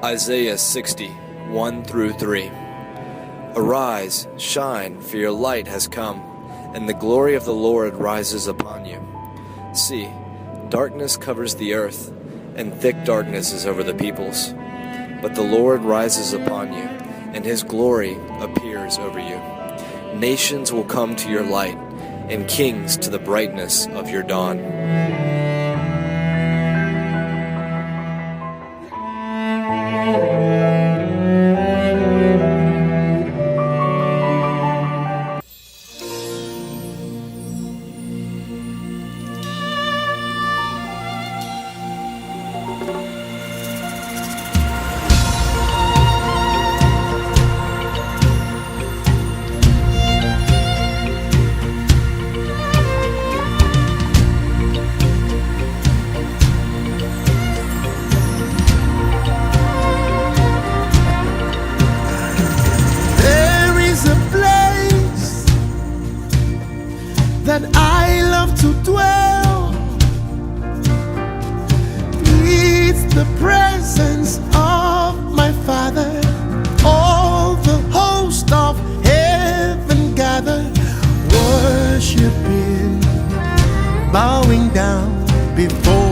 Isaiah 60, 1 through 3. Arise, shine, for your light has come, and the glory of the Lord rises upon you. See, darkness covers the earth, and thick darkness is over the peoples. But the Lord rises upon you, and his glory appears over you. Nations will come to your light, and kings to the brightness of your dawn. That I love to dwell. It's the presence of my Father. All the host of heaven gather, worshiping, bowing down before